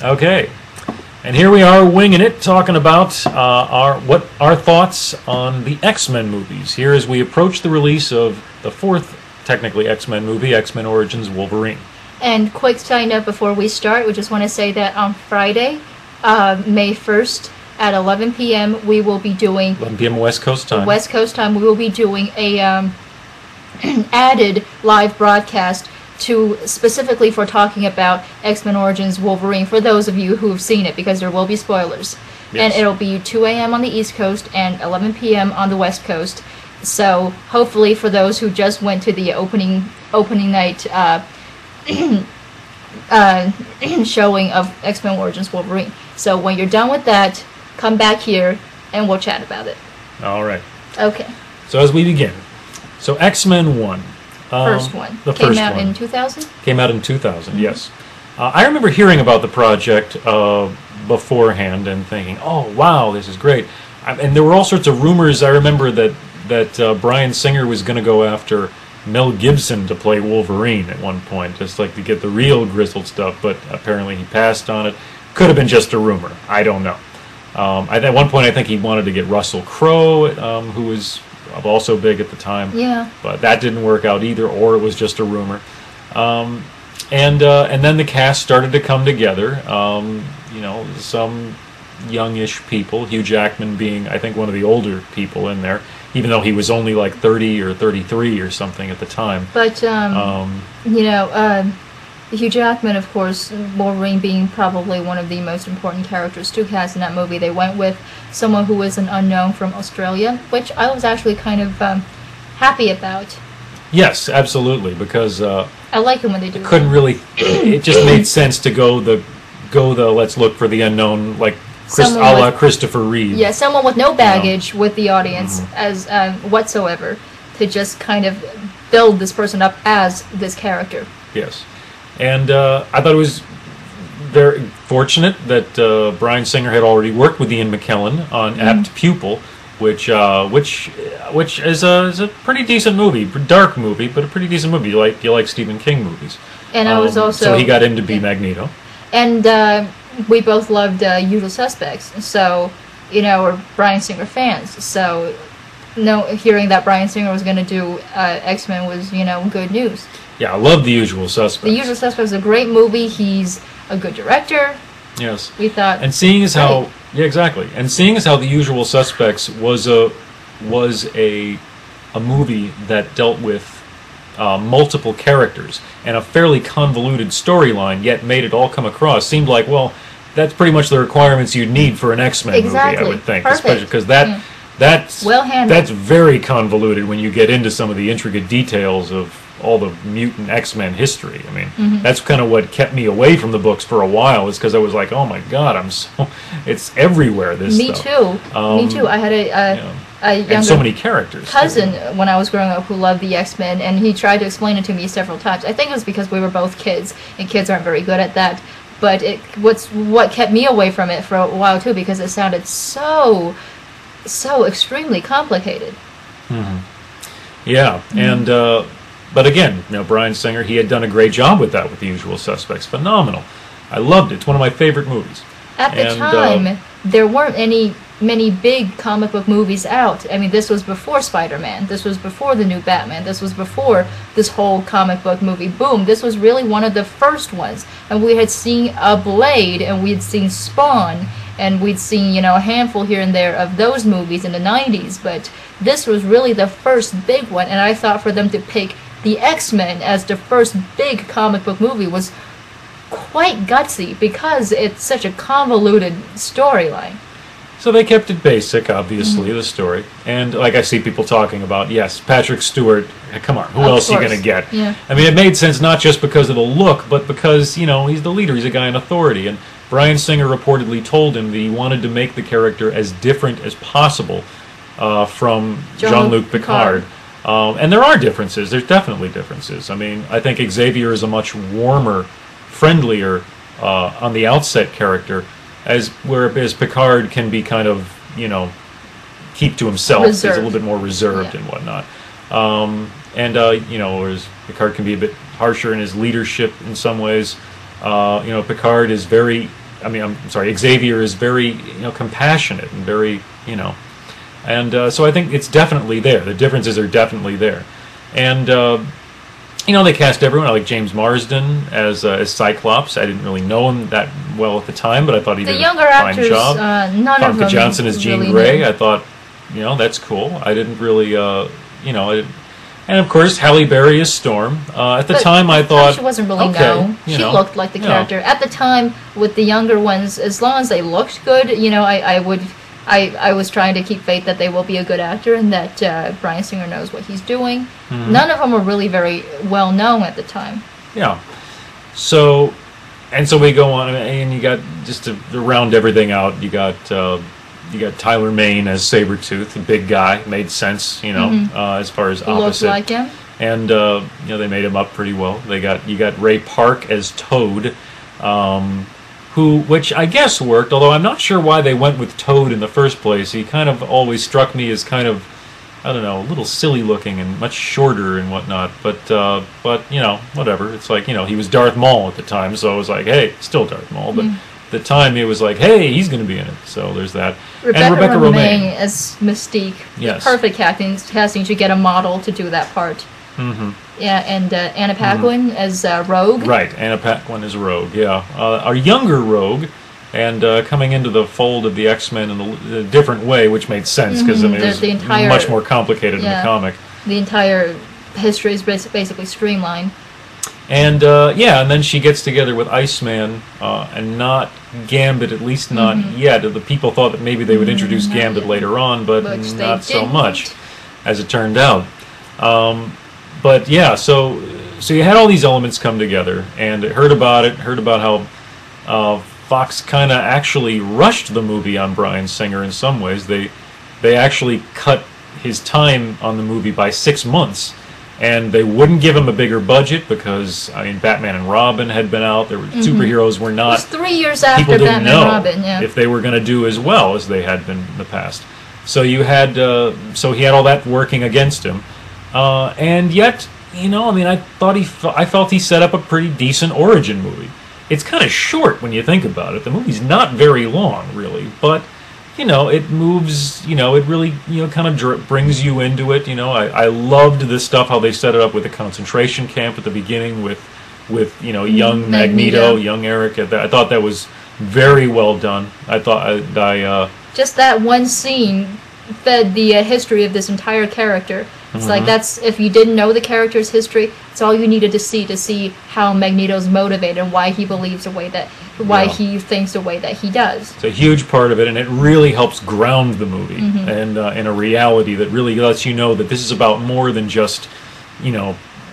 Okay, and here we are winging it, talking about our thoughts on the X-Men movies. Here as we approach the release of the fourth, technically, X-Men movie, X-Men Origins Wolverine. And quick side note before we start, we just want to say that on Friday, May 1st at 11 p.m. we will be doing 11 p.m. West Coast time. West Coast time. We will be doing a added live broadcast specifically for talking about X-Men Origins Wolverine for those of you who have seen it, because there will be spoilers. Yes. And it'll be 2 a.m. on the East Coast and 11 p.m. on the West Coast. So hopefully for those who just went to the opening night showing of X-Men Origins Wolverine. So when you're done with that, come back here and we'll chat about it. All right. Okay. So as we begin, so X-Men 1. First one. The Came first out one. in 2000? Came out in 2000, yes. I remember hearing about the project beforehand and thinking, oh, wow, this is great. And there were all sorts of rumors. I remember that Bryan Singer was going to go after Mel Gibson to play Wolverine at one point, just like to get the real grizzled stuff, but apparently he passed on it. Could have been just a rumor. I don't know. At one point, I think he wanted to get Russell Crowe, who was also big at the time. Yeah. But that didn't work out either, or it was just a rumor. And then the cast started to come together. You know, some youngish people, Hugh Jackman being, I think, one of the older people in there, even though he was only like 30 or 33 or something at the time. But, you know, Hugh Jackman, of course, Wolverine being probably one of the most important characters to cast in that movie, they went with someone who was an unknown from Australia, which I was actually kind of happy about. Yes, absolutely, because I like it when they do. Couldn't really. It just made sense to go the let's look for the unknown, like a la Christopher Reeve. Yeah, someone with no baggage with the audience as whatsoever, to just kind of build this person up as this character. Yes. And I thought it was very fortunate that Bryan Singer had already worked with Ian McKellen on Apt Pupil, which is a pretty decent movie, dark movie, but a pretty decent movie. You like Stephen King movies. And I was also so he got in to be Magneto. And we both loved Usual Suspects, so you know we're Bryan Singer fans. So hearing that Bryan Singer was going to do X-Men was good news. Yeah, I love The Usual Suspects. The Usual Suspects is a great movie. He's a good director. Yes. We thought. And seeing as how exactly. And seeing as how The Usual Suspects was a movie that dealt with multiple characters and a fairly convoluted storyline, yet made it all come across, seemed like, well, that's pretty much the requirements you'd need for an X-Men movie, I would think. Perfect. Especially because that's well handled. That's very convoluted when you get into some of the intricate details of all the mutant X-Men history. I mean, that's kind of what kept me away from the books for a while, is because I was like, oh my god, it's everywhere, this Me stuff. Me too. I had a younger and so many characters cousin when I was growing up who loved the X-Men, and he tried to explain it to me several times. I think it was because we were both kids, and kids aren't very good at that. But what kept me away from it for a while too, because it sounded so extremely complicated. Yeah, and but again, Bryan Singer, he had done a great job with that with The Usual Suspects. Phenomenal. I loved it. It's one of my favorite movies. At the time, there weren't many big comic book movies out. I mean, this was before Spider-Man. This was before the new Batman. This was before this whole comic book movie boom. This was really one of the first ones. And we had seen Blade, and we had seen Spawn, and we'd seen, a handful here and there of those movies in the 90s. But this was really the first big one, and I thought for them to pick the X-Men as the first big comic book movie was quite gutsy, because it's such a convoluted storyline. So they kept it basic, obviously, the story. And like I see people talking about, yes, Patrick Stewart, come on, who else are you going to get? Yeah. I mean, it made sense not just because of the look, but because, he's the leader, he's a guy in authority. And Bryan Singer reportedly told him that he wanted to make the character as different as possible from Jean-Luc Picard. And there are differences. There's definitely differences. I mean, I think Xavier is a much warmer, friendlier, on the outset character, whereas Picard can be kind of, keep to himself. Reserved. He's a little bit more reserved and whatnot. Whereas Picard can be a bit harsher in his leadership in some ways. Picard is very I mean, I'm sorry, Xavier is very, compassionate and very, and so I think it's definitely there. The differences are definitely there, and they cast everyone. I like James Marsden as Cyclops. I didn't really know him that well at the time, but I thought he did a fine actors, job. None of them Johnson as Jean really Grey. knew. I thought, that's cool. I didn't really, and of course Halle Berry as Storm. At the time, I thought she wasn't really okay, known. She looked like the character at the time. With the younger ones, as long as they looked good, I was trying to keep faith that they will be a good actor and that Bryan Singer knows what he's doing. None of them were really very well known at the time. Yeah. So we go on, and you got, just to round everything out, you got Tyler Mane as Sabretooth, a big guy, made sense, as far as opposite. Looked like him. And they made him up pretty well. You got Ray Park as Toad. Which I guess worked, although I'm not sure why they went with Toad in the first place. He kind of always struck me as kind of, I don't know, a little silly looking and much shorter and whatnot. But whatever. It's like, he was Darth Maul at the time, so I was like, hey, still Darth Maul. But at the time, it was like, hey, he's going to be in it. So there's that. And Rebecca Romijn as Mystique. Yes. Perfect casting to get a model to do that part. Yeah, and Anna Paquin as Rogue. Right, Anna Paquin as Rogue, yeah. A younger Rogue, and coming into the fold of the X-Men in a different way, which made sense, because it was much more complicated in the comic. The entire history is basically streamlined. And, and then she gets together with Iceman, and not Gambit, at least not yet. The people thought that maybe they would introduce Gambit later on, but not so much, as it turned out. But yeah, so you had all these elements come together, and heard about how Fox kind of actually rushed the movie on Bryan Singer in some ways. They actually cut his time on the movie by 6 months, and they wouldn't give him a bigger budget because, I mean, Batman and Robin had been out. There were superheroes were not. It was 3 years after people didn't Batman know and Robin. Yeah. if they were going to do as well as they had been in the past. So you had so he had all that working against him. And yet, I felt he set up a pretty decent origin movie. It's kind of short when you think about it. The movie's not very long, really, but it moves. It really kind of brings you into it. I loved the stuff how they set it up with the concentration camp at the beginning with young Magneto, young Eric. I thought that was very well done. I thought just that one scene fed the history of this entire character. It's like if you didn't know the character's history, it's all you needed to see how Magneto's motivated and why he believes he thinks the way that he does. It's a huge part of it, and it really helps ground the movie and in a reality that really lets you know that this is about more than just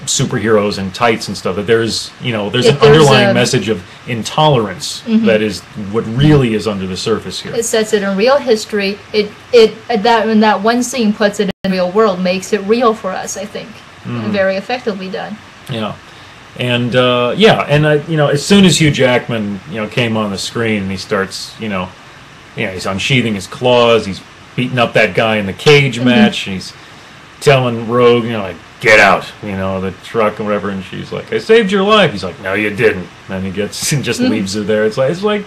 superheroes and tights and stuff. That there's an underlying message of intolerance that is what really is under the surface here. It sets it in real history. That one scene puts it in the real world, makes it real for us. I think very effectively done. Yeah, and as soon as Hugh Jackman came on the screen and he starts he's unsheathing his claws, he's beating up that guy in the cage match, and he's telling Rogue get out, the truck or whatever, and she's like, I saved your life. He's like, no, you didn't. And he gets and just leaves her there. It's like,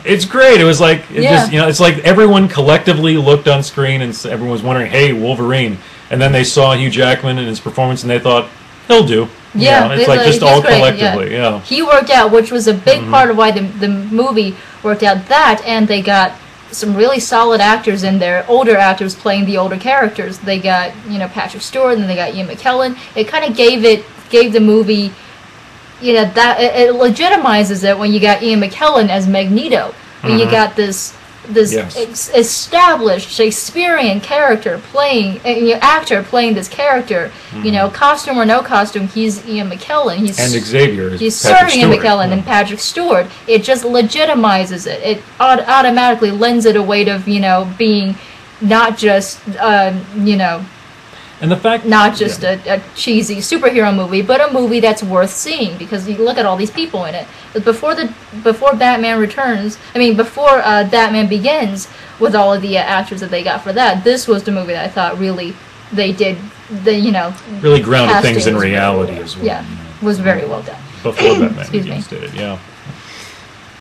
it's great. It was like, it's like everyone collectively looked on screen and everyone was wondering, hey, Wolverine. And then they saw Hugh Jackman and his performance, and they thought, he'll do. Yeah, it's like just all collectively. Yeah. He worked out, which was a big part of why the movie worked out. That, and they got some really solid actors in there, older actors playing the older characters. They got, Patrick Stewart, and they got Ian McKellen. It kind of gave the movie, that it legitimizes it when you got Ian McKellen as Magneto. When you got this established Shakespearean character actor playing this character. Costume or no costume, he's Ian McKellen. And Xavier. He's serving Ian McKellen and Patrick Stewart. It just legitimizes it. It automatically lends it a weight of being not just and the fact not just a cheesy superhero movie, but a movie that's worth seeing because you look at all these people in it. Before Batman Returns, before Batman Begins, with all of the actors that they got for that, this was the movie that I thought really they did really grounded things in reality as well. Yeah, was very well done. Before Batman Begins did it, yeah.